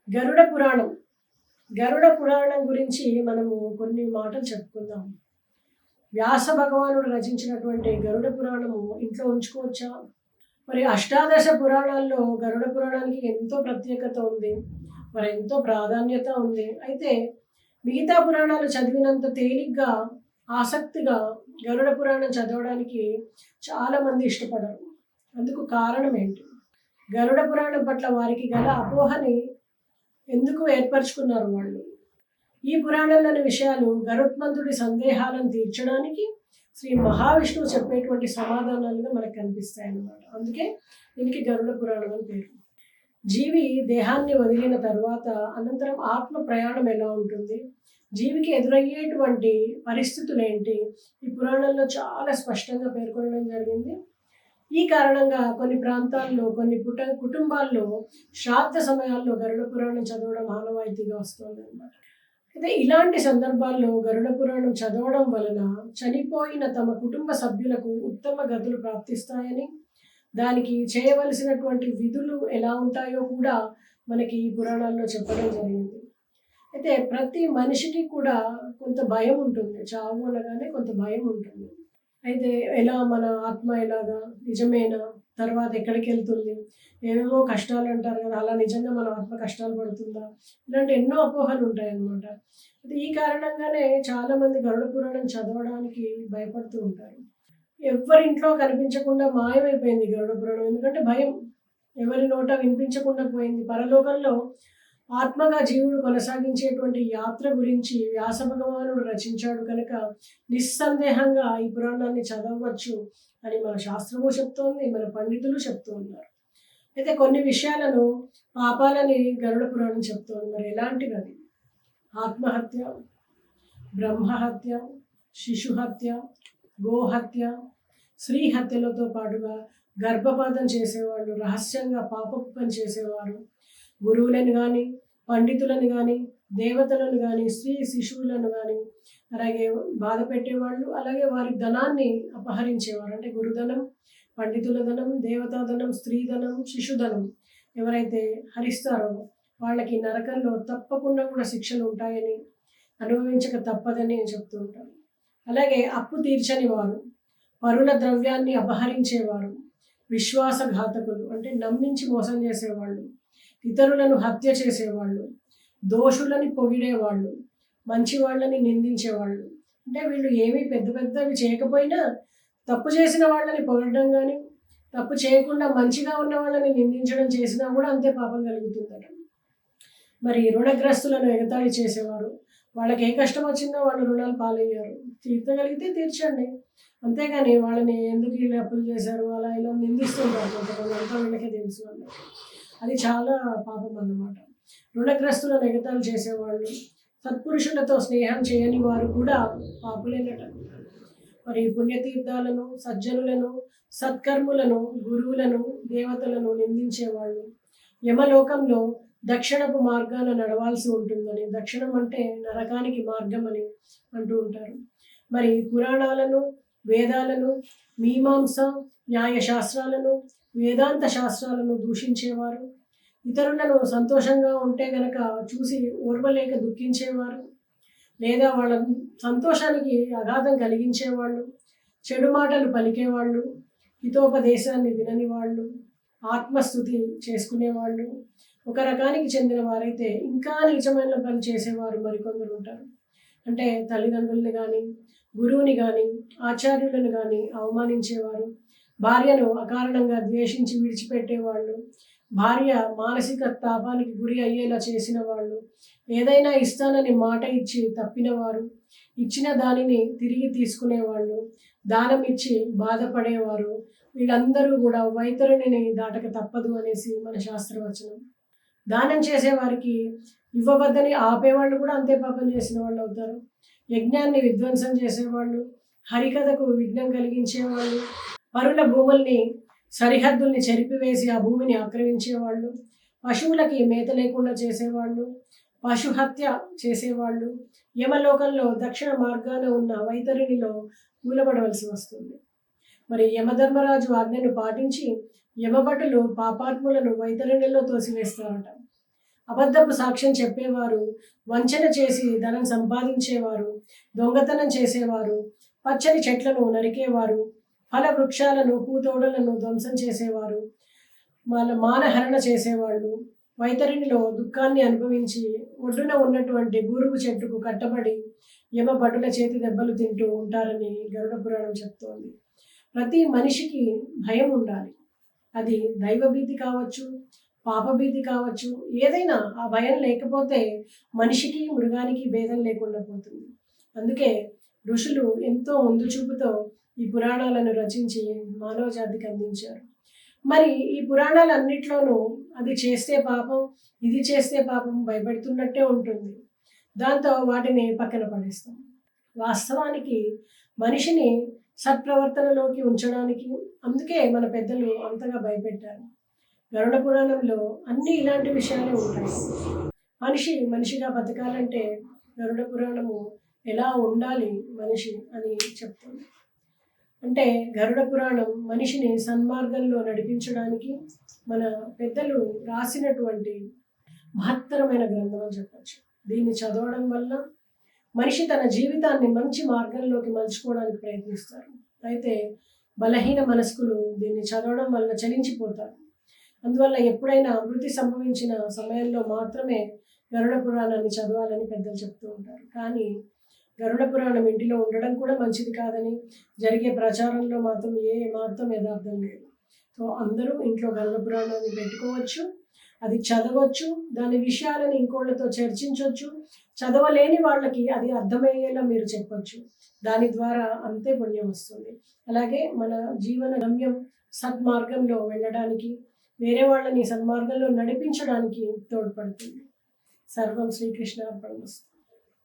గరుడ పురాణం. గరుడ పురాణం గురించి మనము కొన్ని మాటలు చెప్పుకుందాం. వ్యాస భగవానుడు రచించినటువంటి గరుడ పురాణము ఇంట్లో ఉంచుకోవచ్చా? మరి అష్టాదశ పురాణాల్లో గరుడ పురాణానికి ఎంతో ప్రత్యేకత ఉంది. మరి ఎంతో ప్రాధాన్యత ఉంది. అయితే మిగతా పురాణాలు చదివినంత తేలిగ్గా, ఆసక్తిగా గరుడ పురాణం చదవడానికి చాలామంది ఇష్టపడరు. అందుకు కారణం ఏంటి? గరుడ పురాణం పట్ల వారికి గల అపోహని ఎందుకు ఏర్పరచుకున్నారు వాళ్ళు? ఈ పురాణంలోని విషయాలు గరుత్మంతుడి సందేహాలను తీర్చడానికి శ్రీ మహావిష్ణువు చెప్పేటువంటి సమాధానాలుగా మనకు కనిపిస్తాయి అన్నమాట. అందుకే దీనికి గరుడ పురాణం అని పేరు. జీవి దేహాన్ని వదిలిన తర్వాత అనంతరం ఆత్మ ప్రయాణం ఎలా ఉంటుంది, జీవికి ఎదురయ్యేటువంటి పరిస్థితులు ఏంటి, ఈ పురాణంలో చాలా స్పష్టంగా పేర్కొనడం జరిగింది. ఈ కారణంగా కొన్ని ప్రాంతాల్లో, కొన్ని కుటుంబాల్లో శ్రాద్ధ సమయాల్లో గరుడ పురాణం చదవడం ఆనవాయితీగా వస్తుంది అన్నమాట. అయితే ఇలాంటి సందర్భాల్లో గరుడ పురాణం చదవడం వలన చనిపోయిన తమ కుటుంబ సభ్యులకు ఉత్తమ గతులు ప్రాప్తిస్తాయని, దానికి చేయవలసినటువంటి విధులు ఎలా ఉంటాయో కూడా మనకి ఈ పురాణాల్లో చెప్పడం జరిగింది. అయితే ప్రతి మనిషికి కూడా కొంత భయం ఉంటుంది. చావు అనగానే కొంత భయం ఉంటుంది. అయితే ఎలా, మన ఆత్మ ఎలాగా, నిజమేనా, తర్వాత ఎక్కడికి వెళ్తుంది, ఏవేవో కష్టాలు అంటారు కదా, అలా నిజంగా మన ఆత్మ కష్టాలు పడుతుందా, ఇలాంటి ఎన్నో అపోహలు ఉంటాయన్నమాట. అయితే ఈ కారణంగానే చాలామంది గరుడ పురాణం చదవడానికి భయపడుతూ ఉంటారు. ఎవరి ఇంట్లో కనిపించకుండా మాయమైపోయింది గరుడ పురాణం. ఎందుకంటే భయం, ఎవరి నోట వినిపించకుండా పోయింది. పరలోకంలో ఆత్మగా జీవుడు కొనసాగించేటువంటి యాత్ర గురించి వ్యాస భగవానుడు రచించాడు కనుక నిస్సందేహంగా ఈ పురాణాన్ని చదవచ్చు అని మన శాస్త్రము చెప్తోంది, మన పండితులు చెప్తూ ఉన్నారు. అయితే కొన్ని విషయాలను, పాపాలని గరుడ పురాణం చెప్తోంది. మరి ఎలాంటివి అవి? ఆత్మహత్య, బ్రహ్మహత్య, శిశుహత్య, గోహత్య, స్త్రీ హత్యలతో పాటుగా గర్భపాతం చేసేవాళ్ళు, రహస్యంగా పాపపు పని చేసేవారు, గురువులను కానీ, పండితులను కానీ, దేవతలను కానీ, స్త్రీ శిశువులను కానీ అలాగే బాధ పెట్టేవాళ్ళు, అలాగే వారి ధనాన్ని అపహరించేవారు. అంటే గురుధనం, పండితుల ధనం, దేవతాధనం, స్త్రీధనం, శిశుధనం ఎవరైతే హరిస్తారో వాళ్ళకి నరకంలో తప్పకుండా కూడా శిక్షలు ఉంటాయని, అనుభవించక తప్పదని చెప్తూ ఉంటారు. అలాగే అప్పు తీర్చని వారు, పరుల ద్రవ్యాన్ని అపహరించేవారు, విశ్వాసఘాతకులు అంటే నమ్మించి మోసం చేసేవాళ్ళు, ఇతరులను హత్య చేసేవాళ్ళు, దోషులని పొగిడేవాళ్ళు, మంచి వాళ్ళని నిందించేవాళ్ళు. అంటే వీళ్ళు ఏమీ పెద్ద పెద్దవి చేయకపోయినా తప్పు చేసిన వాళ్ళని పొగడడం కానీ, తప్పు చేయకుండా మంచిగా ఉన్న వాళ్ళని నిందించడం చేసినా కూడా అంతే పాపం కలుగుతుందట. మరి రుణగ్రస్తులను ఎగతాళి చేసేవారు, వాళ్ళకి ఏ కష్టం వచ్చిందో వాళ్ళు రుణాలు పాలయ్యారు, తీర్చగలిగితే తీర్చండి, అంతేగాని వాళ్ళని ఎందుకు వీళ్ళు అప్పులు చేశారు అలా ఇలా నిందిస్తుంటారు కొంతమంది, అంతా వీళ్ళకే తెలుసు అన్నమాట. అది చాలా పాపం అన్నమాట. రుణగ్రస్తులను ఎగతాళి చేసేవాళ్ళు, సత్పురుషులతో స్నేహం చేయని వారు కూడా పాపులేనట. మరి పుణ్యతీర్థాలను, సజ్జనులను, సత్కర్ములను, గురువులను, దేవతలను నిందించేవాళ్ళు, యమలోకంలో దక్షిణపు మార్గాన నడవాల్సి ఉంటుందని, దక్షిణం అంటే నరకానికి మార్గం అని అంటూ ఉంటారు. మరి పురాణాలను, వేదాలను, మీమాంస, న్యాయశాస్త్రాలను, వేదాంత శాస్త్రాలను దూషించేవారు, ఇతరులను సంతోషంగా ఉంటే గనక చూసి ఓర్వలేక దుఃఖించేవారు, లేదా వాళ్ళ సంతోషానికి అగాధం కలిగించేవాళ్ళు, చెడు మాటలు పలికేవాళ్ళు, హితోపదేశాన్ని వినని వాళ్ళు, ఆత్మస్థుతి చేసుకునేవాళ్ళు, ఒక రకానికి చెందిన వారైతే ఇంకా నీచమైన పని చేసేవారు మరికొందరు ఉంటారు. అంటే తల్లిదండ్రుల్ని కానీ, గురువుని కానీ, ఆచార్యులను కానీ అవమానించేవారు, భార్యను అకారణంగా ద్వేషించి విడిచిపెట్టేవాళ్ళు, భార్య మానసిక తాపానికి గురి అయ్యేలా చేసిన వాళ్ళు, ఏదైనా ఇస్తానని మాట ఇచ్చి తప్పినవారు, ఇచ్చిన దానిని తిరిగి తీసుకునేవాళ్ళు, దానం ఇచ్చి బాధపడేవారు, వీళ్ళందరూ కూడా వైతరుణిని దాటక తప్పదు అనేసి మన శాస్త్రవచనం. దానం చేసేవారికి ఇవ్వవద్దని ఆపేవాళ్ళు కూడా అంతే పాపం చేసిన వాళ్ళు అవుతారు. యజ్ఞాన్ని విధ్వంసం చేసేవాళ్ళు, హరికథకు విఘ్నం కలిగించేవాళ్ళు, పరుల భూముల్ని, సరిహద్దుల్ని చెరిపివేసి ఆ భూమిని ఆక్రమించేవాళ్ళు, పశువులకి మేత లేకుండా చేసేవాళ్ళు, పశుహత్య చేసేవాళ్ళు, యమలోకంలో దక్షిణ మార్గాన ఉన్న వైతరిణిలో కూలబడవలసి వస్తుంది. మరి యమధర్మరాజు ఆజ్ఞను పాటించి యమభటులు పాపాత్ములను వైతరిణిలో తోసివేస్తారట. అబద్ధపు సాక్ష్యం చెప్పేవారు, వంచన చేసి ధనం సంపాదించేవారు, దొంగతనం చేసేవారు, పచ్చని చెట్లను నరికేవారు, ఫల వృక్షాలను పూతోడలను ధ్వంసం చేసేవారు, మానహరణ చేసేవాళ్ళు, వైతరిణిలో దుఃఖాన్ని అనుభవించి ఒడ్డున ఉన్నటువంటి బూరుగు చెట్టుకు కట్టబడి యమభటుల చేతి దెబ్బలు తింటూ ఉంటారని గరుడ పురాణం చెప్తోంది. ప్రతి మనిషికి భయం ఉండాలి. అది దైవభీతి కావచ్చు, పాపభీతి కావచ్చు, ఏదైనా ఆ భయం లేకపోతే మనిషికి మృగానికి భేదం లేకుండా పోతుంది. అందుకే ఋషులు ఎంతో ముందు చూపుతో ఈ పురాణాలను రచించి మానవ జాతికి అందించారు. మరి ఈ పురాణాలన్నిట్లోనూ అది చేస్తే పాపం, ఇది చేస్తే పాపం భయపెడుతున్నట్టే ఉంటుంది. దాంతో వాటిని పక్కన పడేస్తాం. వాస్తవానికి మనిషిని సత్ప్రవర్తనలోకి ఉంచడానికి అందుకే మన పెద్దలు అంతగా భయపెట్టారు. గరుడ పురాణంలో అన్ని ఇలాంటి విషయాలే ఉంటాయి. మనిషిగా బతకాలంటే గరుడ పురాణము ఎలా ఉండాలి మనిషి అని చెప్తుంది. అంటే గరుడ పురాణం మనిషిని సన్మార్గంలో నడిపించడానికి మన పెద్దలు రాసినటువంటి మహత్తరమైన గ్రంథం అని చెప్పచ్చు. దీన్ని చదవడం వల్ల మనిషి తన జీవితాన్ని మంచి మార్గంలోకి మలుచుకోవడానికి ప్రయత్నిస్తారు. అయితే బలహీన మనస్కులు దీన్ని చదవడం వల్ల చలించిపోతారు. అందువల్ల ఎప్పుడైనా మృతి సంభవించిన సమయంలో మాత్రమే గరుడ పురాణాన్ని చదవాలని పెద్దలు చెప్తూ ఉంటారు. కానీ గరుడ పురాణం ఇంటిలో ఉండడం కూడా మంచిది కాదని జరిగే ప్రచారంలో మాత్రం యథార్థం లేదు. సో అందరూ ఇంట్లో గరుడ పురాణాన్ని పెట్టుకోవచ్చు, అది చదవచ్చు, దాని విషయాలను ఇంకోళ్ళతో చర్చించవచ్చు. చదవలేని వాళ్ళకి అది అర్థమయ్యేలా మీరు చెప్పచ్చు. దాని ద్వారా అంతే పుణ్యం వస్తుంది. అలాగే మన జీవన గమ్యం సన్మార్గంలో వెళ్ళడానికి, వేరే వాళ్ళని సన్మార్గంలో నడిపించడానికి తోడ్పడుతుంది. సర్వం శ్రీకృష్ణ అర్పణమస్తు.